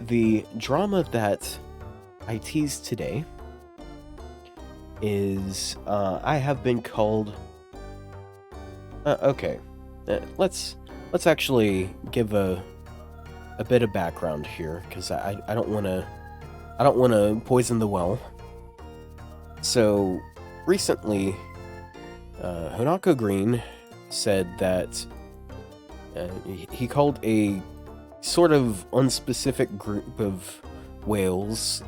the drama that I teased today is I have been called. Okay, let's actually give a bit of background here because I don't want to poison the well. So recently, Hanako Green said that he called a sort of unspecific group of whales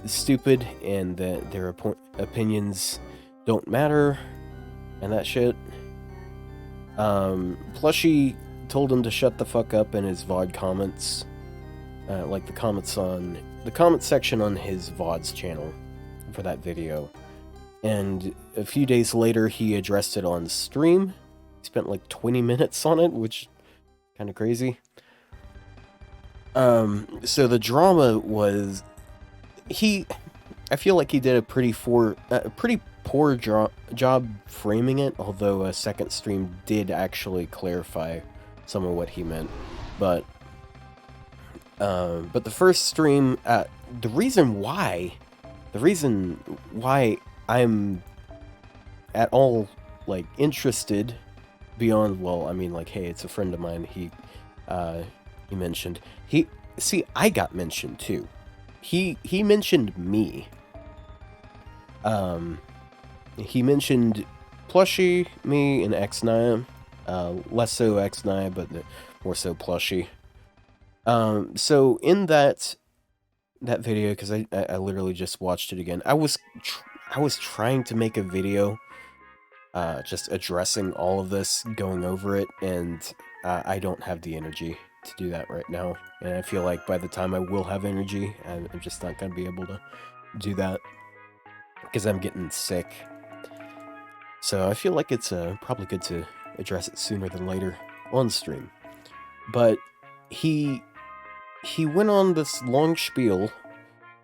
stupid and that their opinions don't matter and that shit. Plushie told him to shut the fuck up in his VOD comments, like the comment section on his VOD's channel for that video. And a few days later, he addressed it on stream. He spent like 20 minutes on it, which is kind of crazy. So the drama was I feel like he did a pretty poor job framing it, although a second stream did actually clarify some of what he meant. But the first stream, the reason why I'm at all like interested beyond, well, I mean, like, hey, it's a friend of mine. He mentioned I got mentioned too. He mentioned me. He mentioned Plushie, me, and X9. Less so X9, but more so Plushie. So in that video, because I literally just watched it again, I was trying to make a video just addressing all of this, going over it, and I don't have the energy to do that right now. And I feel like by the time I will have energy, I'm just not going to be able to do that because I'm getting sick. So I feel like it's probably good to address it sooner than later on stream. But he went on this long spiel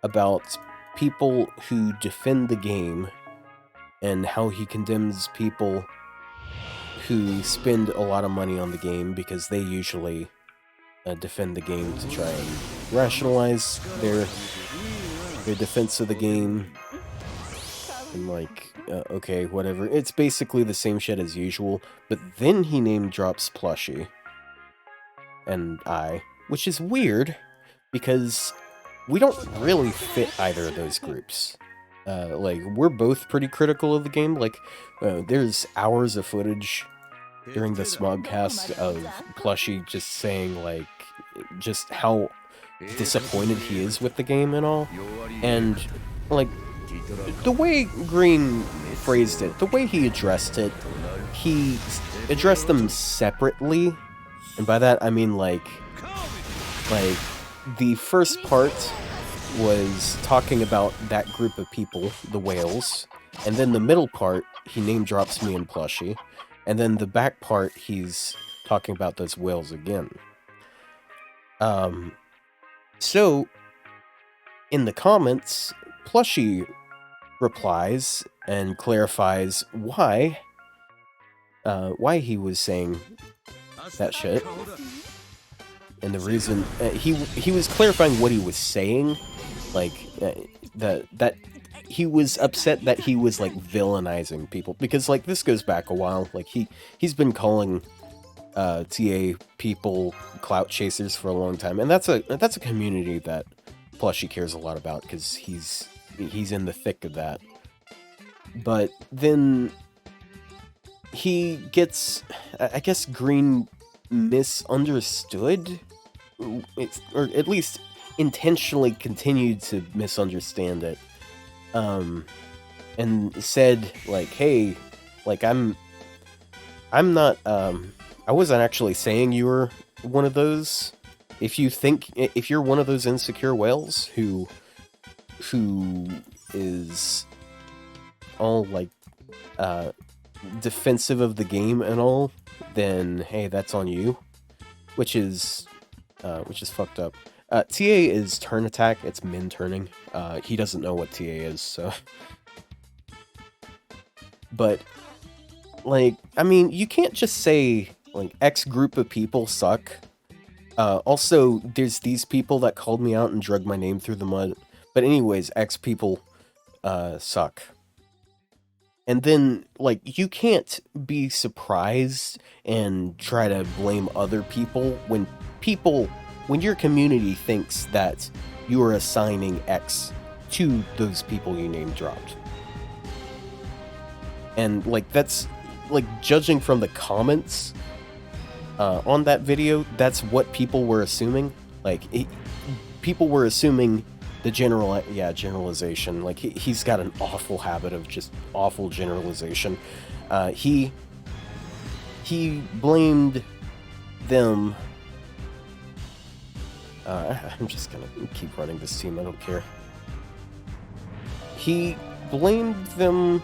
about people who defend the game and how he condemns people who spend a lot of money on the game because they usually defend the game to try and rationalize their defense of the game. And like, okay, whatever. It's basically the same shit as usual, but then he name drops Plushie and which is weird because we don't really fit either of those groups. Like, we're both pretty critical of the game. Like, there's hours of footage during the Smogcast of Plushie just saying, like, just how disappointed he is with the game and all. And, like, the way Green phrased it, the way he addressed it, he addressed them separately. And by that, I mean, like, the first part was talking about that group of people, the whales, and then the middle part, he name drops me and Plushie, and then the back part, he's talking about those whales again. So, in the comments, Plushie replies and clarifies why he was saying that shit. And the reason he was clarifying what he was saying, like that he was upset that he was like villainizing people because like this goes back a while. Like he's been calling TA people clout chasers for a long time, and that's a community that Plushie cares a lot about because he's in the thick of that. But then he gets, I guess, Green misunderstood, or at least intentionally continued to misunderstand it, and said like, hey, like I'm not, I wasn't actually saying you were one of those. If you're one of those insecure whales who is all like defensive of the game and all, then hey, that's on you, which is fucked up. TA is turn attack. It's min turning. He doesn't know what TA is, so. But like, I mean, you can't just say like X group of people suck Also, there's these people that called me out and dragged my name through the mud. But anyways, X people suck. And then, like, you can't be surprised and try to blame other people when your community thinks that you are assigning X to those people you name dropped. And, like, that's, like, judging from the comments on that video, that's what people were assuming. Like, people were assuming the generalization. Like, he's got an awful habit of just awful generalization. He blamed them. I'm just gonna keep running this team, I don't care. He blamed them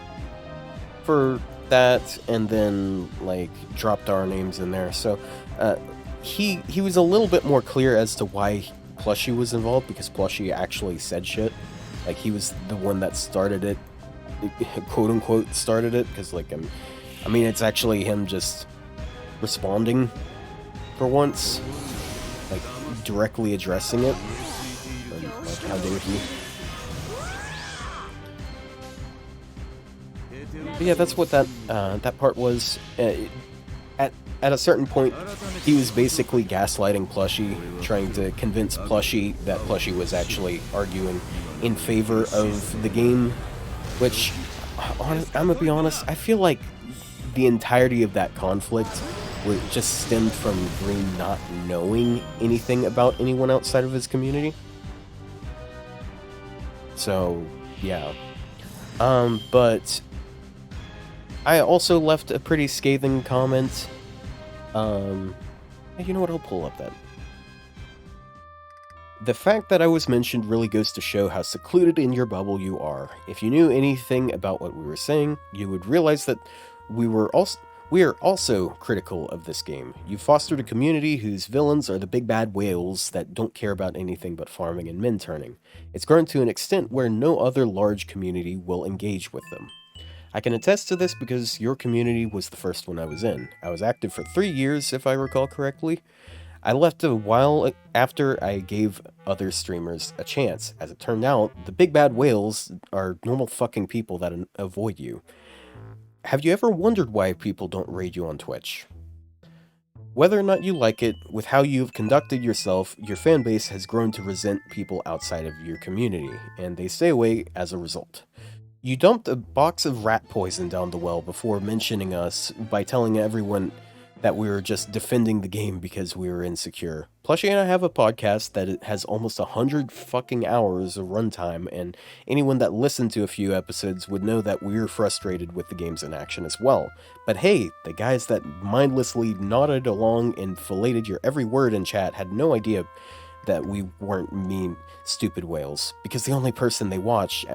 for that, and then, like, dropped our names in there. So, he was a little bit more clear as to why Plushie was involved, because Plushie actually said shit. Like, he was the one that started it, quote-unquote started it, because, like, I mean, it's actually him just responding for once, like, directly addressing it. Like, how dare he? But yeah, that's what that part was. At a certain point, he was basically gaslighting Plushie, trying to convince Plushie that Plushie was actually arguing in favor of the game, which, I'm gonna be honest, I feel like the entirety of that conflict just stemmed from Green not knowing anything about anyone outside of his community. So, yeah. But I also left a pretty scathing comment. You know what, I'll pull up that. The fact that I was mentioned really goes to show how secluded in your bubble you are. If you knew anything about what we were saying, you would realize that we are also critical of this game. You've fostered a community whose villains are the big bad whales that don't care about anything but farming and min turning. It's grown to an extent where no other large community will engage with them. I can attest to this because your community was the first one I was in. I was active for 3 years, if I recall correctly. I left a while after I gave other streamers a chance. As it turned out, the big bad whales are normal fucking people that avoid you. Have you ever wondered why people don't raid you on Twitch? Whether or not you like it, with how you've conducted yourself, your fanbase has grown to resent people outside of your community, and they stay away as a result. You dumped a box of rat poison down the well before mentioning us by telling everyone that we were just defending the game because we were insecure. Plushie and I have a podcast that has almost 100 fucking hours of runtime, and anyone that listened to a few episodes would know that we're frustrated with the game's inaction as well. But hey, the guys that mindlessly nodded along and filleted your every word in chat had no idea that we weren't mean, stupid whales, because the only person they watch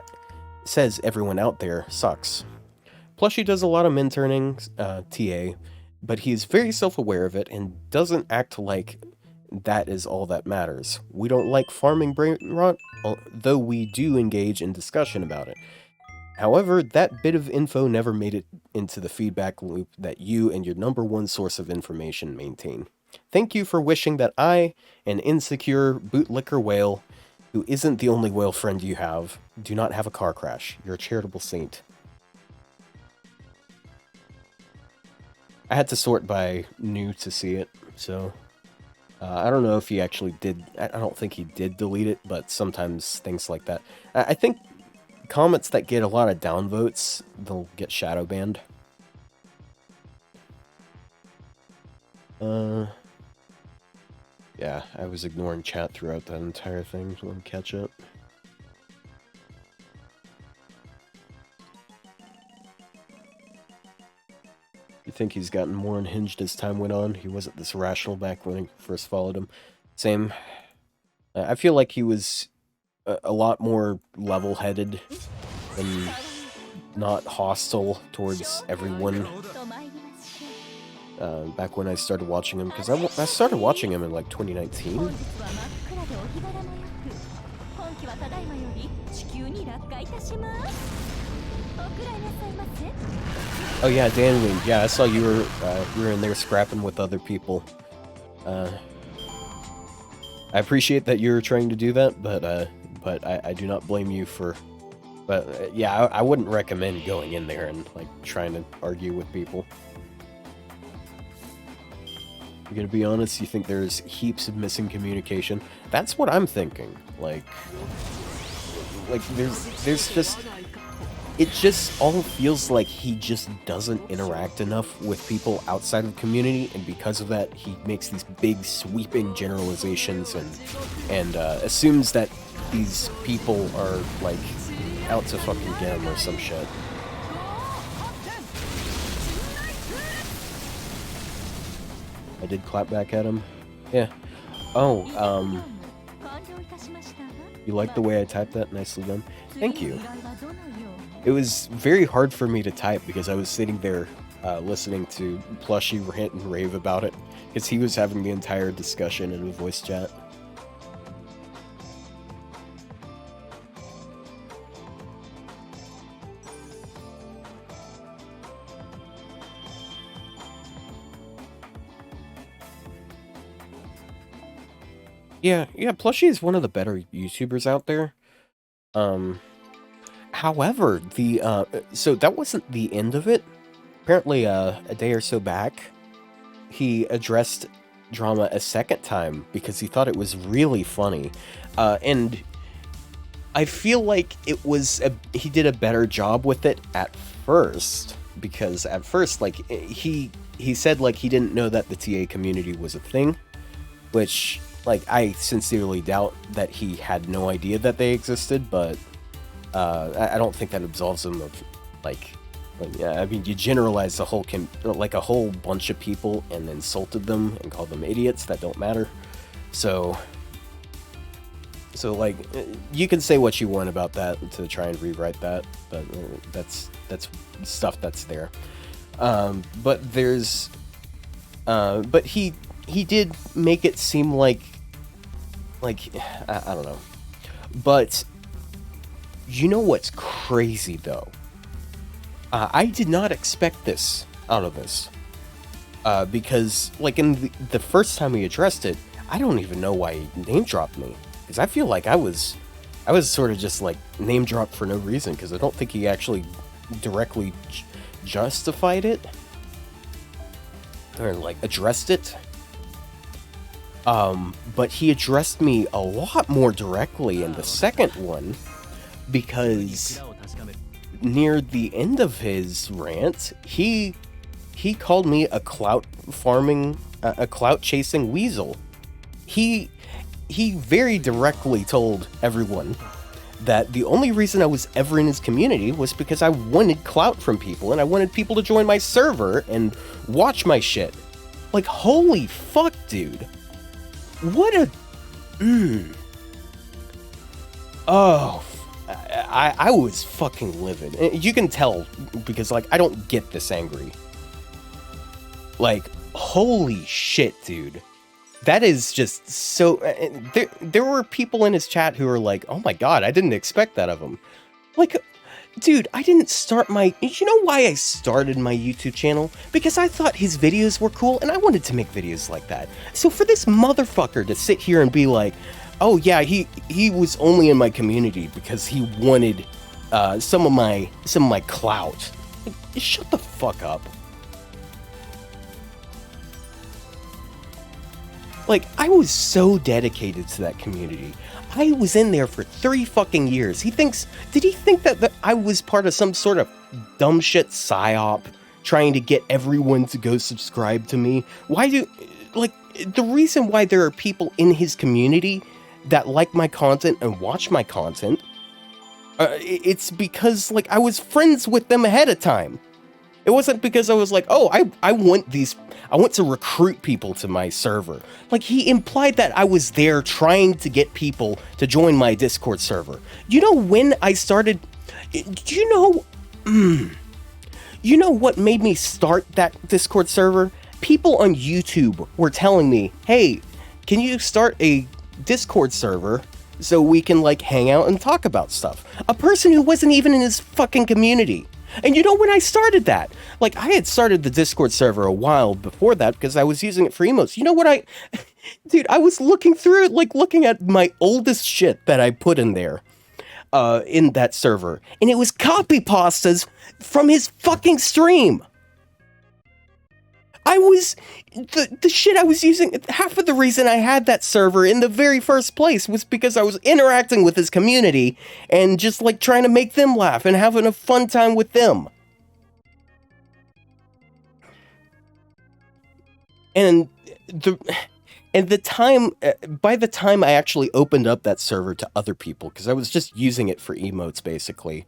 says everyone out there sucks. Plushie does a lot of min turning, TA, but he is very self-aware of it and doesn't act like that is all that matters. We don't like farming brain rot, though we do engage in discussion about it. However, that bit of info never made it into the feedback loop that you and your #1 source of information maintain. Thank you for wishing that I, an insecure bootlicker whale, who isn't the only whale friend you have, do not have a car crash. You're a charitable saint. I had to sort by new to see it, so I don't know if he actually did. I don't think he did delete it, but sometimes things like that. I think comments that get a lot of downvotes, they'll get shadow banned. Yeah, I was ignoring chat throughout that entire thing, so let me catch up. You think he's gotten more unhinged as time went on? He wasn't this rational back when I first followed him. Same. I feel like he was a lot more level-headed and not hostile towards everyone. Back when I started watching him, because I started watching him in like 2019. Oh yeah, Danwing. Yeah, I saw you were in there scrapping with other people. I appreciate that you're trying to do that, but I do not blame you for. But yeah, I wouldn't recommend going in there and like trying to argue with people. You're gonna be honest, you think there's heaps of missing communication? That's what I'm thinking. Like there's just, it just all feels like he just doesn't interact enough with people outside of the community, and because of that, he makes these big sweeping generalizations and assumes that these people are like out to fucking get him or some shit. I did clap back at him. Yeah. Oh, you like the way I typed that? Nicely done. Thank you. It was very hard for me to type because I was sitting there listening to Plushie rant and rave about it, because he was having the entire discussion in a voice chat. Yeah, Plushie is one of the better YouTubers out there. However, so that wasn't the end of it. Apparently, a day or so back, he addressed drama a second time because he thought it was really funny. And I feel like he did a better job with it at first, because at first, like, he said, like, he didn't know that the TA community was a thing, which, like, I sincerely doubt that he had no idea that they existed, but I don't think that absolves him of, like I mean, you generalize the whole like a whole bunch of people and insulted them and called them idiots that don't matter. So like, you can say what you want about that to try and rewrite that, but that's stuff that's there. But there's but he did make it seem like I don't know. But you know what's crazy though? I did not expect this out of this. Because, like, in the first time he addressed it, I don't even know why he name dropped me. Because I feel like I was sort of just, like, name dropped for no reason, because I don't think he actually directly justified it. Or, like, addressed it. But he addressed me a lot more directly in the second one, because near the end of his rant, he called me a clout chasing weasel. He very directly told everyone that the only reason I was ever in his community was because I wanted clout from people, and I wanted people to join my server and watch my shit. Like, holy fuck, dude. What a... Oh, I was fucking livid. You can tell, because, like, I don't get this angry. Like, holy shit, dude. That is just so... There were people in his chat who were like, oh my god, I didn't expect that of him. Like, dude, I didn't start my... You know why I started my YouTube channel? Because I thought his videos were cool, and I wanted to make videos like that. So for this motherfucker to sit here and be like, oh yeah, he was only in my community because he wanted some of my clout. Like, shut the fuck up. Like, I was so dedicated to that community. I was in there for 3 fucking years. Did he think that I was part of some sort of dumb shit psyop trying to get everyone to go subscribe to me? The reason why there are people in his community that like my content and watch my content, it's because, like, I was friends with them ahead of time. It wasn't because I was like, oh, I want to recruit people to my server. Like, he implied that I was there trying to get people to join my Discord server. You know when I started... Do you know... You know what made me start that Discord server? People on YouTube were telling me, hey, can you start a Discord server so we can, like, hang out and talk about stuff? A person who wasn't even in his fucking community. And you know when I started that? Like, I had started the Discord server a while before that because I was using it for emotes. You know what Dude, I was looking through it, like looking at my oldest shit that I put in there, in that server, and it was copy pastas from his fucking stream. The shit I was using, half of the reason I had that server in the very first place was because I was interacting with his community and just like trying to make them laugh and having a fun time with them. And the time, by the time I actually opened up that server to other people, because I was just using it for emotes basically,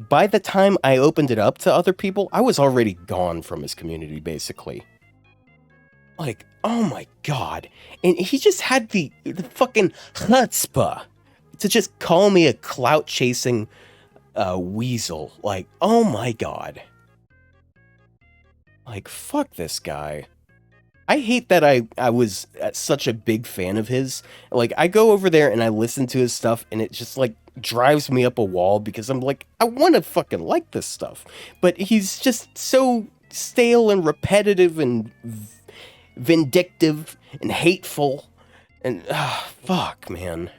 by the time I opened it up to other people, I was already gone from his community, basically. Like, oh my god. And he just had the fucking chutzpah to just call me a clout-chasing weasel. Like, oh my god. Like, fuck this guy. I hate that I was such a big fan of his. Like, I go over there and I listen to his stuff, and it just, like, drives me up a wall because I'm like, I want to fucking like this stuff. But he's just so stale and repetitive and vindictive and hateful. And, fuck, man.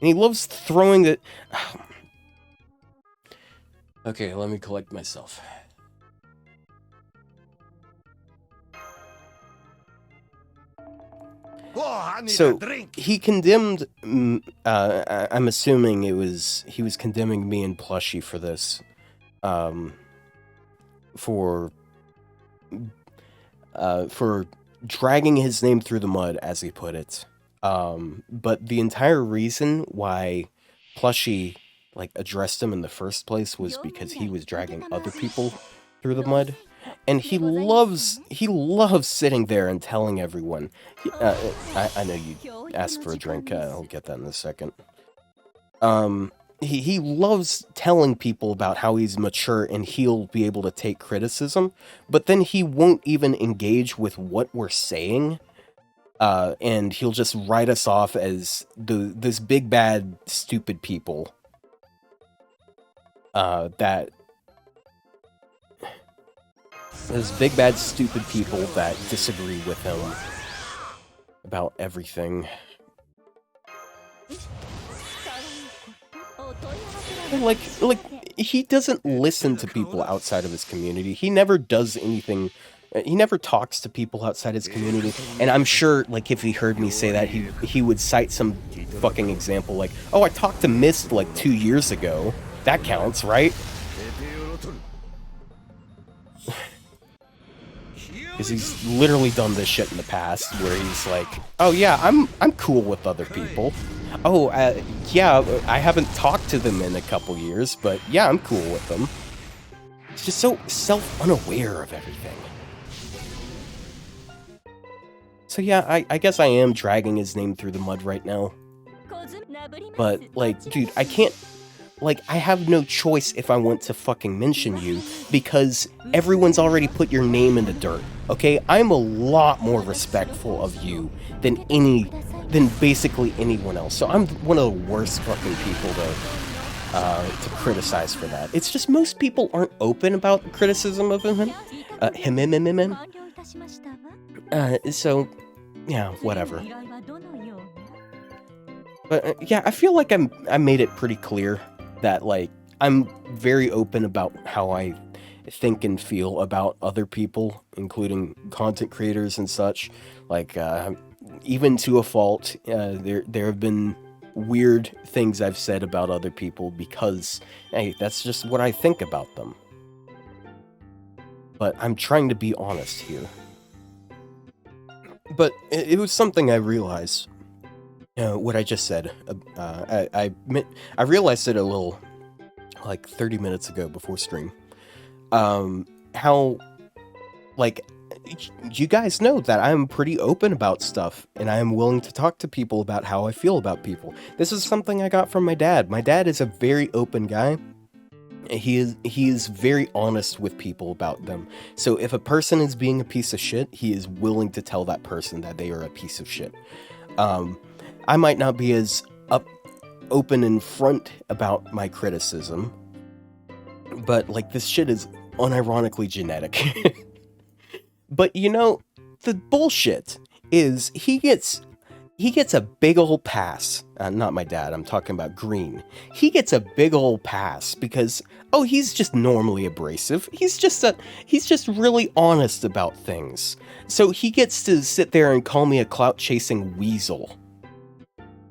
And he loves throwing it. Okay, let me collect myself. So he condemned. I'm assuming he was condemning me and Plushie for this, for dragging his name through the mud, as he put it. But the entire reason why Plushie like addressed him in the first place was because he was dragging other people through the mud. And he loves sitting there and telling everyone. I know you asked for a drink. I'll get that in a second. He loves telling people about how he's mature and he'll be able to take criticism, but then he won't even engage with what we're saying. And he'll just write us off as this big bad stupid people. Those big bad stupid people that disagree with him about everything. And like he doesn't listen to people outside of his community. He never does anything. He never talks to people outside his community. And I'm sure, like, if he heard me say that, he would cite some fucking example, like, oh, I talked to Mist like 2 years ago. That counts, right? Because he's literally done this shit in the past, where he's like, oh yeah, I'm cool with other people. Oh, yeah, I haven't talked to them in a couple years, but yeah, I'm cool with them. It's just so self-unaware of everything. So yeah, I guess I am dragging his name through the mud right now. But, like, dude, I can't... Like, I have no choice if I want to fucking mention you, because everyone's already put your name in the dirt, okay? I'm a lot more respectful of you than basically anyone else. So I'm one of the worst fucking people to criticize for that. It's just most people aren't open about criticism of him. So, yeah, whatever. But, yeah, I feel like I made it pretty clear that, like, I'm very open about how I think and feel about other people, including content creators and such. Like, even to a fault, there have been weird things I've said about other people because, hey, that's just what I think about them. But I'm trying to be honest here. But it was something I realized. What I just said, I realized it a little, like, 30 minutes ago before stream. How, like, you guys know that I'm pretty open about stuff, and I am willing to talk to people about how I feel about people. This is something I got from my dad. My dad is a very open guy. He is very honest with people about them. So if a person is being a piece of shit, he is willing to tell that person that they are a piece of shit. I might not be as open and front about my criticism, but, like, this shit is unironically genetic. But, you know, the bullshit is he gets a big ol' pass. Not my dad, I'm talking about Green. He gets a big ol' pass because, oh, he's just normally abrasive. He's just really honest about things. So he gets to sit there and call me a clout-chasing weasel.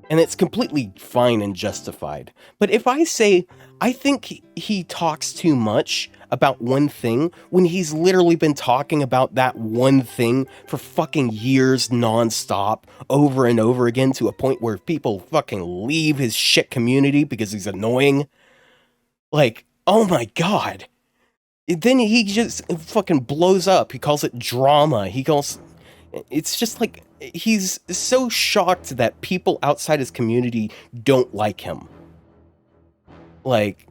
And it's completely fine and justified. But if I say, I think he talks too much about one thing, when he's literally been talking about that one thing for fucking years nonstop, over and over again, to a point where people fucking leave his shit community because he's annoying. Like, oh my god. Then he just fucking blows up. He calls it drama. It's just like, he's so shocked that people outside his community don't like him. Like,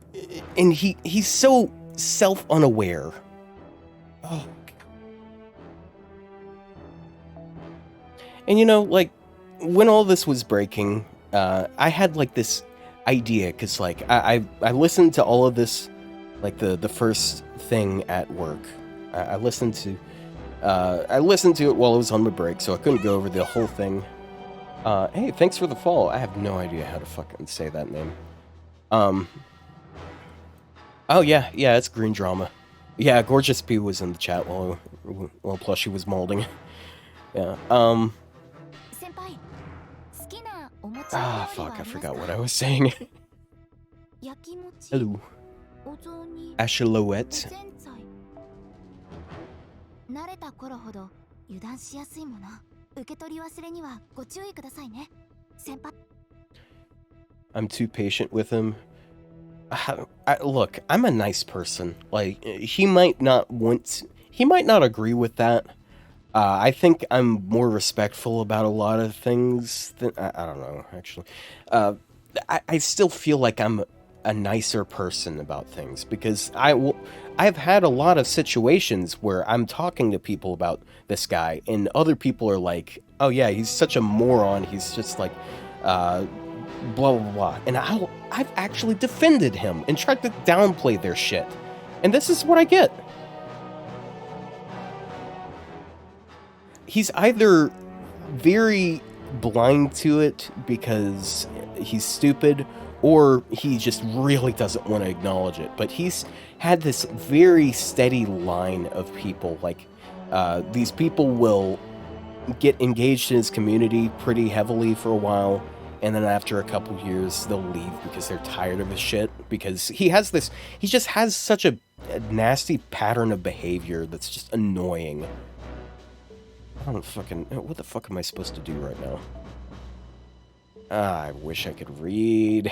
and he's so self-unaware. Oh. And you know, like, when all this was breaking, I had like this idea, because like, I listened to all of this, like the first thing at work. I listened to it while I was on my break, so I couldn't go over the whole thing. Hey, thanks for the follow. I have no idea how to fucking say that name. Oh yeah, it's Green Drama. Yeah, Gorgeous P was in the chat while Plushie was molding. Yeah, fuck, I forgot what I was saying. Hello. Ashilouette. I'm too patient with him. Look, I'm a nice person. Like, he might not agree with that. I think I'm more respectful about a lot of things than, I don't know, actually. I still feel like I'm a nicer person about things, because I've had a lot of situations where I'm talking to people about this guy, and other people are like, oh yeah, he's such a moron, he's just like, blah blah blah, and I've actually defended him and tried to downplay their shit, and this is what I get. He's either very blind to it because he's stupid, or he just really doesn't want to acknowledge it. But he's had this very steady line of people, like, these people will get engaged in his community pretty heavily for a while, and then after a couple years, they'll leave because they're tired of his shit, because he just has such a nasty pattern of behavior that's just annoying. I don't fucking... What the fuck am I supposed to do right now? I wish I could read.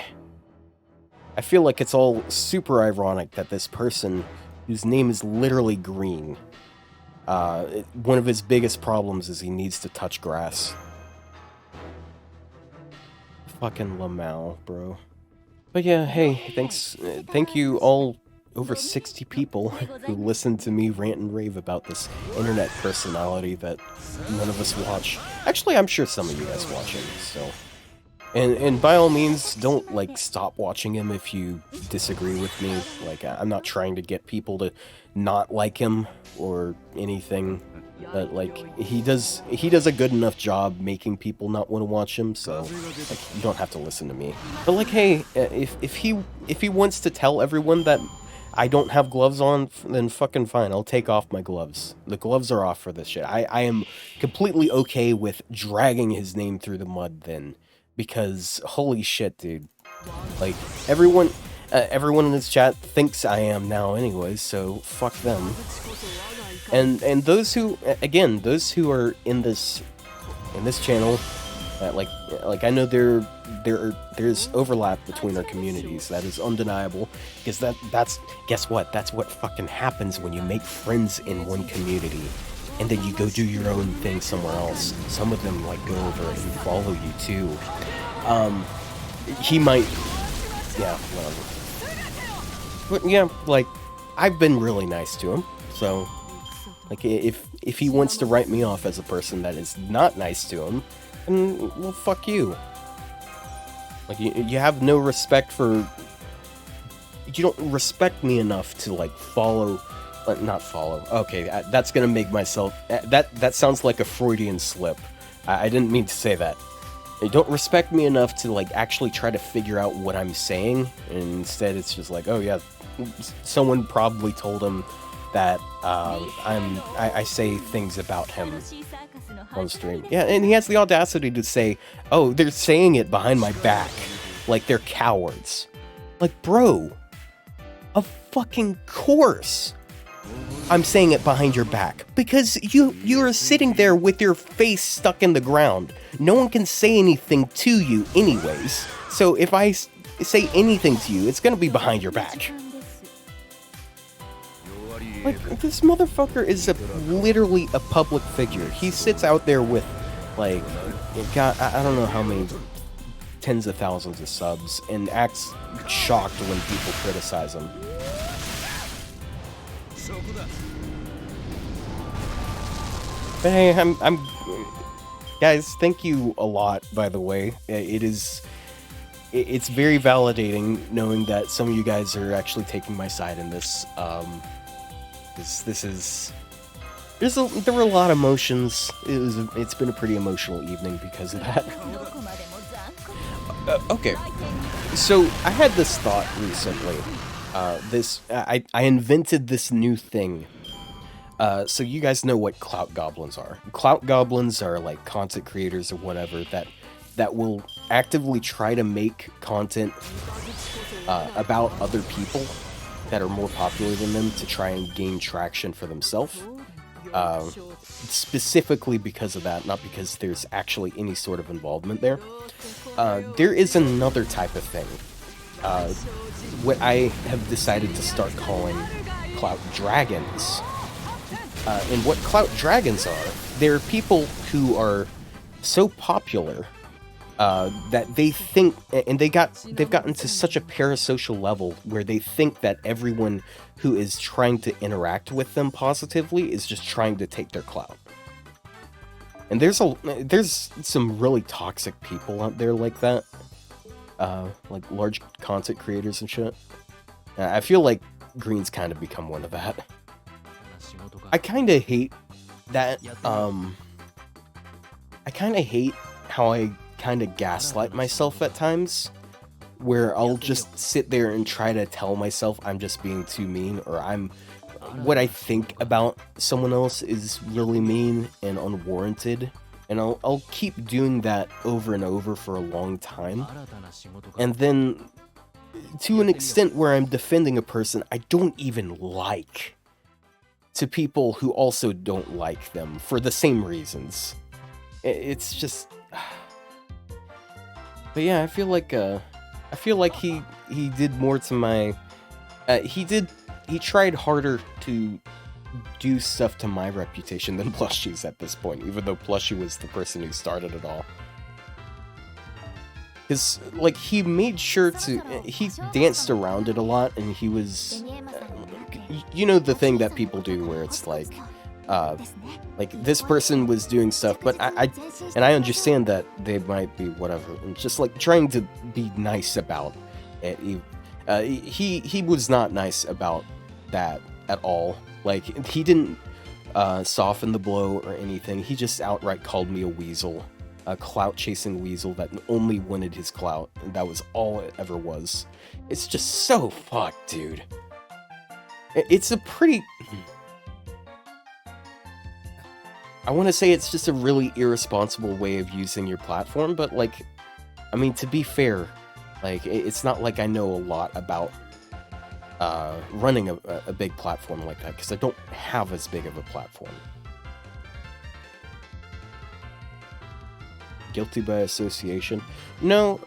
I feel like it's all super ironic that this person, whose name is literally Green, one of his biggest problems is he needs to touch grass. Fucking Lamau, bro. But yeah, hey, thanks, thank you all, over 60 people who listened to me rant and rave about this internet personality that none of us watch. Actually, I'm sure some of you guys watch him, so... And by all means, don't, like, stop watching him if you disagree with me. Like, I'm not trying to get people to not like him or anything, but, like, he does a good enough job making people not want to watch him, so, like, you don't have to listen to me. But, like, hey, if he wants to tell everyone that I don't have gloves on, then fucking fine, I'll take off my gloves. The gloves are off for this shit. I am completely okay with dragging his name through the mud then. Because, holy shit, dude. Like, everyone in this chat thinks I am now anyways, so fuck them. And those who, again, those who are in this channel, like I know there's overlap between our communities. That is undeniable, because that's guess what? That's what fucking happens when you make friends in one community, and then you go do your own thing somewhere else. Some of them, like, go over and follow you, too. He might... Yeah, whatever. But, yeah, like, I've been really nice to him, so... Like, if he wants to write me off as a person that is not nice to him, then, well, fuck you. Like, you have no respect for... You don't respect me enough to, like, follow Not follow. Okay, that's gonna make myself... That sounds like a Freudian slip. I didn't mean to say that. They don't respect me enough to, like, actually try to figure out what I'm saying. And instead, it's just like, oh yeah, someone probably told him that I say things about him on stream. Yeah, and he has the audacity to say, oh, they're saying it behind my back. Like, they're cowards. Like, bro, of fucking course I'm saying it behind your back. Because you're sitting there with your face stuck in the ground. No one can say anything to you anyways. So if I say anything to you, it's gonna be behind your back. Like, this motherfucker is literally a public figure. He sits out there with, like, I don't know how many tens of thousands of subs, and acts shocked when people criticize him. But hey, I'm guys, thank you a lot, by the way. It's very validating knowing that some of you guys are actually taking my side in this. There were a lot of emotions. It's been a pretty emotional evening because of that. Okay, so I had this thought recently. I invented this new thing. So you guys know what clout goblins are. Clout goblins are like content creators or whatever that will actively try to make content about other people that are more popular than them to try and gain traction for themselves. Specifically because of that, not because there's actually any sort of involvement there. There is another type of thing. What I have decided to start calling clout dragons. And what clout dragons are, they're people who are so popular that they think, and they've gotten to such a parasocial level where they think that everyone who is trying to interact with them positively is just trying to take their clout. And there's some really toxic people out there like that, like large content creators and shit. I feel like Green's kind of become one of that. I kind of hate that. I kind of hate how I kind of gaslight myself at times, where I'll just sit there and try to tell myself I'm just being too mean, or what I think about someone else is really mean and unwarranted, and I'll keep doing that over and over for a long time, and then to an extent where I'm defending a person I don't even like, to people who also don't like them for the same reasons. It's just... But yeah, I feel like he did more to my... He tried harder to do stuff to my reputation than Plushie's at this point, even though Plushie was the person who started it all. Because, like, he made sure to... He danced around it a lot, and he was... you know the thing that people do where it's like this person was doing stuff, but I understand that they might be whatever, and just like trying to be nice about it. He was not nice about that at all. Like, he didn't soften the blow or anything. He just outright called me a weasel, a clout-chasing weasel that only wanted his clout, and that was all it ever was. It's just so fucked, dude. It's a pretty... I want to say it's just a really irresponsible way of using your platform, but, like, I mean, to be fair, like, it's not like I know a lot about running a big platform like that, because I don't have as big of a platform. Guilty by association? No,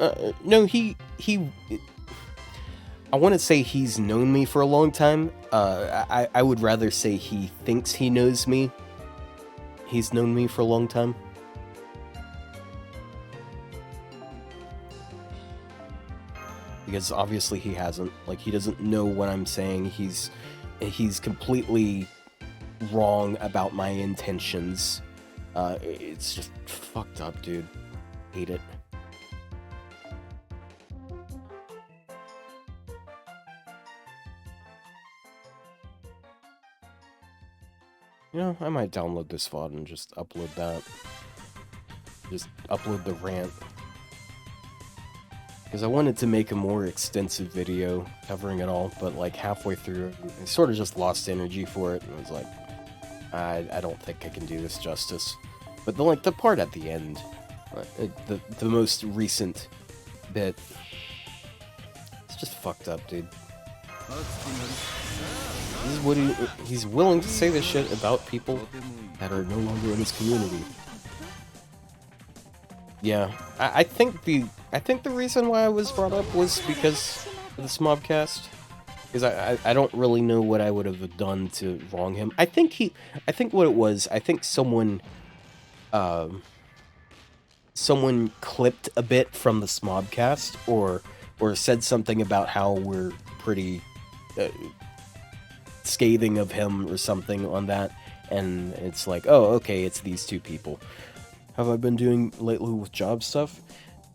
he I want to say he's known me for a long time. I would rather say he thinks he knows me. He's known me for a long time. Because obviously he hasn't. Like, he doesn't know what I'm saying. He's completely wrong about my intentions. It's just fucked up, dude. Hate it. You know, I might download this VOD and just upload that. Just upload the rant. Because I wanted to make a more extensive video covering it all, but like halfway through, I sort of just lost energy for it, and I was like, I don't think I can do this justice. But the part at the end, the most recent bit, it's just fucked up, dude. This is what he's willing to say this shit about people that are no longer in his community. Yeah, I think the reason why I was brought up was because of the Smobcast. Because I don't really know what I would have done to wrong him. I think what it was, I think someone clipped a bit from the Smobcast, or said something about how we're pretty scathing of him or something on that, and it's like, oh, okay, it's these two people. How have I been doing lately with job stuff?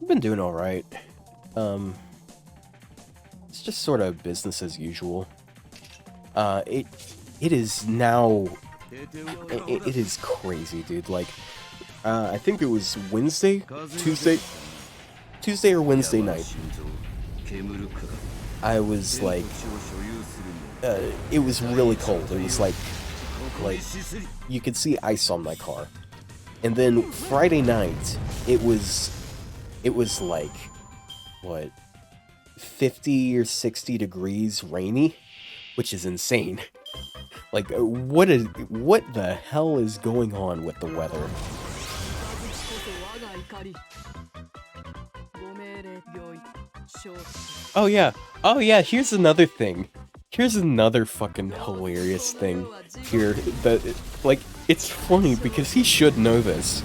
I've been doing alright. It's just sort of business as usual. It is now... It is crazy, dude. Like, I think it was Tuesday or Wednesday night. I was like... it was really cold. It was like you could see ice on my car. And then Friday night, it was like, what, 50 or 60 degrees rainy, which is insane. Like, what the hell is going on with the weather? Oh yeah, here's another thing. Here's another fucking hilarious thing here that, like, it's funny because he should know this.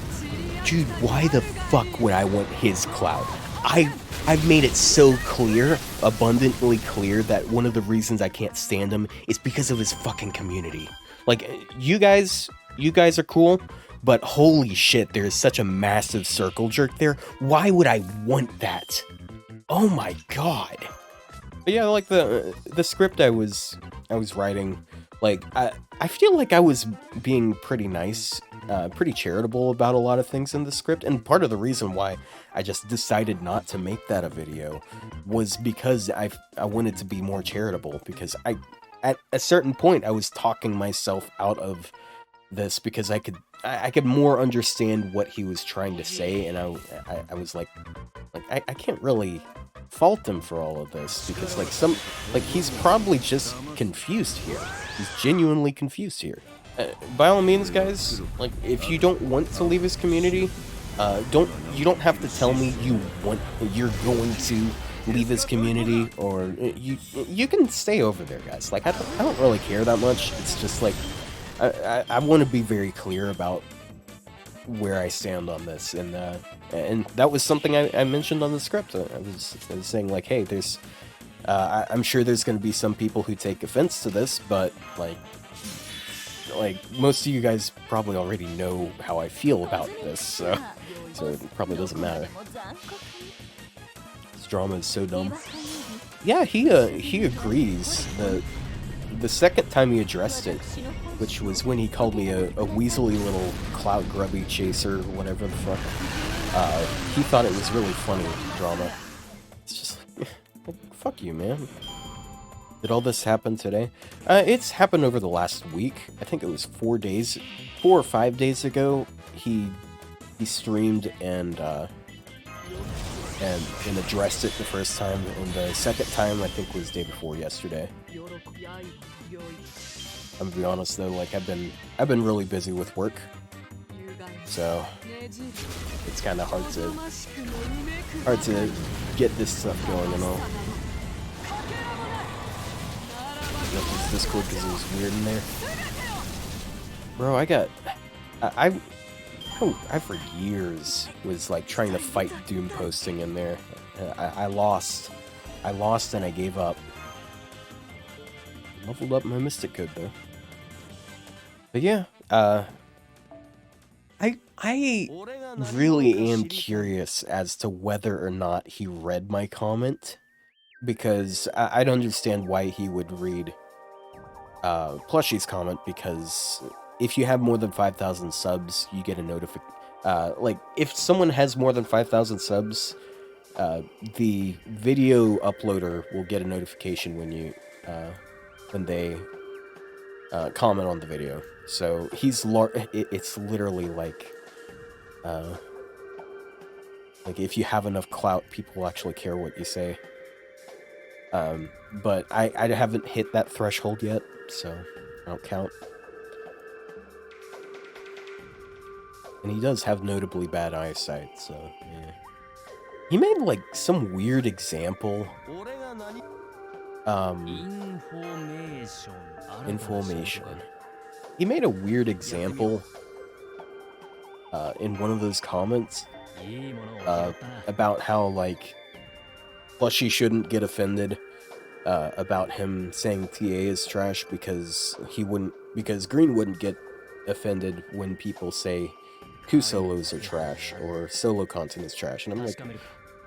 Dude, why the fuck would I want his clout? I've made it so clear, abundantly clear, that one of the reasons I can't stand him is because of his fucking community. Like, you guys are cool, but holy shit, there is such a massive circle jerk there. Why would I want that? Oh my god. But yeah, like the script I was writing, like I feel like I was being pretty nice, pretty charitable about a lot of things in the script, and part of the reason why I just decided not to make that a video was because I wanted to be more charitable, because at a certain point I was talking myself out of this because I could more understand what he was trying to say, and I was like I can't really fault him for all of this, because he's probably just confused here. He's genuinely confused here. By all means, guys, like, if you don't want to leave his community, you don't have to tell me you're going to leave his community, or you can stay over there, guys. Like, I don't really care that much. It's just like I want to be very clear about where I stand on this, and that was something I mentioned on the script. I was saying, like, hey, there's I'm sure there's going to be some people who take offense to this, but like most of you guys probably already know how I feel about this, so it probably doesn't matter. This drama is so dumb. Yeah, he agrees. The second time he addressed it, which was when he called me a weaselly little clout grubby chaser, whatever the fuck, he thought it was really funny, drama. It's just like, fuck you, man. Did all this happen today? It's happened over the last week. I think it was 4 or 5 days ago. He streamed and addressed it the first time, and the second time I think was day before yesterday. I'm gonna be honest though, like I've been really busy with work, so it's kind of hard to get this stuff going and all. Left his Discord because it was weird in there. Bro, I for years was like trying to fight Doom posting in there. I lost and I gave up. Leveled up my Mystic Code though. But yeah, I really am curious as to whether or not he read my comment, because I'd understand why he would read Plushie's comment, because if you have more than 5,000 subs, you get a notification. Like, if someone has more than 5,000 subs, the video uploader will get a notification when they comment on the video. So he's it's literally like if you have enough clout, people will actually care what you say. But I haven't hit that threshold yet, so I don't count. And he does have notably bad eyesight, so yeah. He made like some weird example. Information. He made a weird example in one of those comments about how like Plushie shouldn't get offended about him saying TA is trash because Green wouldn't get offended when people say Q solos are trash or solo content is trash. And I'm like,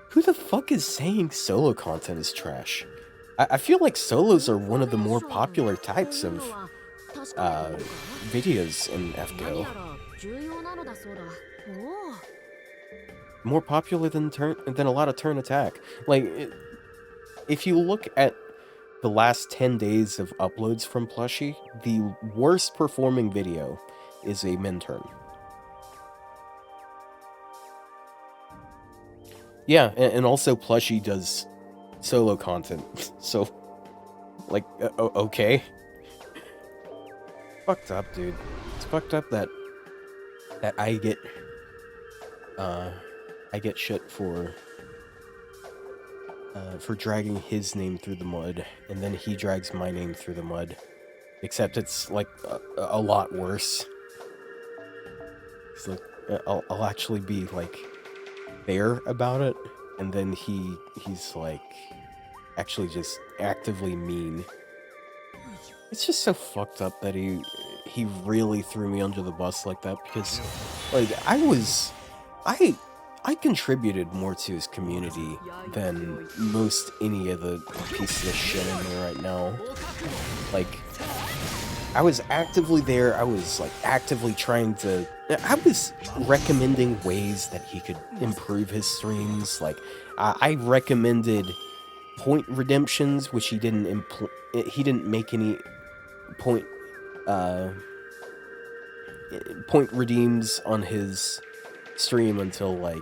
who the fuck is saying solo content is trash? I feel like solos are one of the more popular types of videos in FGO. More popular than a lot of turn attack. Like, if you look at the last 10 days of uploads from Plushie, the worst performing video is a min turn. Yeah, and also Plushie does solo content, so, like, okay. Fucked up, dude. It's fucked up that I get shit for dragging his name through the mud, and then he drags my name through the mud. Except it's, like, a lot worse. It's like, I'll actually be, like, fair about it, and then he's, like, actually just actively mean. It's just so fucked up that he really threw me under the bus like that, because, like, I contributed more to his community than most any of the pieces of shit in there right now. Like, I was actively there, I was, like, actively trying to... I was recommending ways that he could improve his streams, like, I recommended point redemptions, which he didn't make any point redeems on his stream until like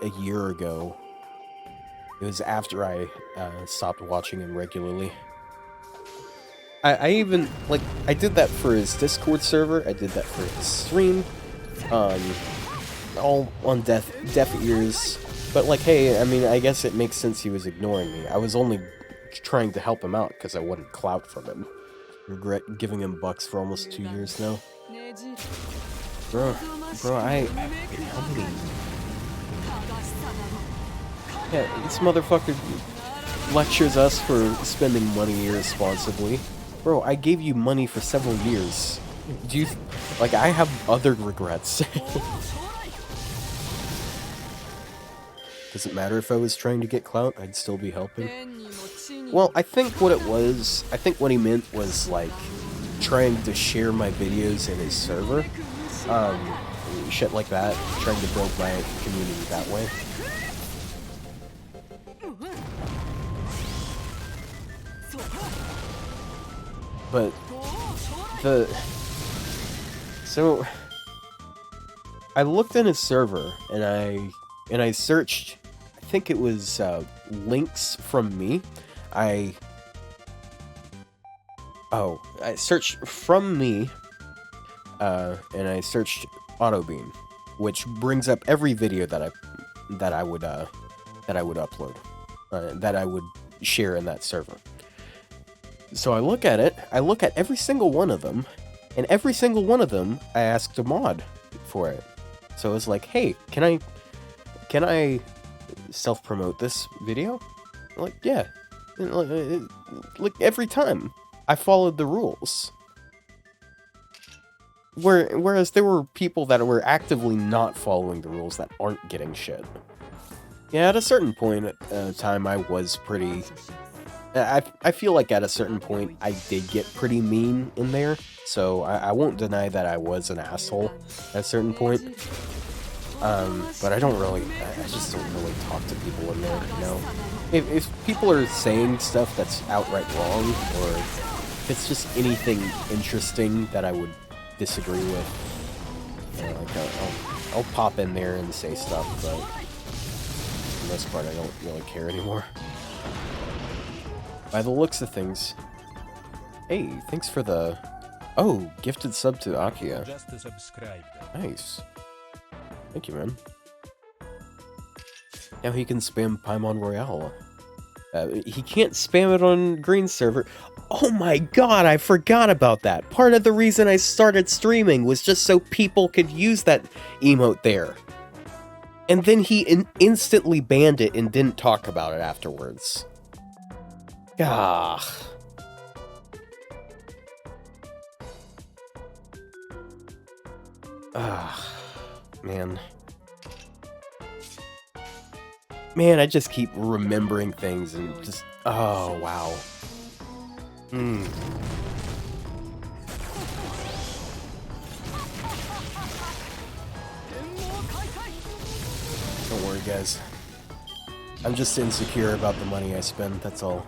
a year ago. It was after I stopped watching him regularly. I even, like, I did that for his Discord server, I did that for his stream, all on deaf ears, but, like, hey, I mean, I guess it makes sense he was ignoring me. I was only trying to help him out because I wanted clout from him. Regret giving him bucks for almost 2 years now. Bro, how many? Yeah, this motherfucker lectures us for spending money irresponsibly. Bro, I gave you money for several years. Do you... like, I have other regrets. Does it matter if I was trying to get clout? I'd still be helping. Well, I think what he meant was, like, trying to share my videos in his server. Shit like that. Trying to build my community that way. But so I looked in his server and I searched, I think it was links from me. I searched from me and I searched Autobeam, which brings up every video that I would upload, that I would share in that server. So I look at it, I look at every single one of them, and every single one of them I asked a mod for it. So I was like, hey, can I self-promote this video? Like, yeah. Like, every time I followed the rules. Whereas there were people that were actively not following the rules that aren't getting shit. Yeah, at a certain point in time, I was pretty I feel like at a certain point I did get pretty mean in there, so I won't deny that I was an asshole at a certain point. But I don't really, I just don't really talk to people in there, you know? If people are saying stuff that's outright wrong, or if it's just anything interesting that I would disagree with, you know, like I'll pop in there and say stuff, but for the most part I don't really care anymore. By the looks of things. Hey, thanks for the... Oh, gifted sub to Akia. Nice. Thank you, man. Now he can spam Paimon Royale. He can't spam it on Green server. Oh my god, I forgot about that. Part of the reason I started streaming was just so people could use that emote there. And then he instantly banned it and didn't talk about it afterwards. Ah. Man. Man, I just keep remembering things and just... Oh, wow. Don't worry, guys. I'm just insecure about the money I spend, that's all.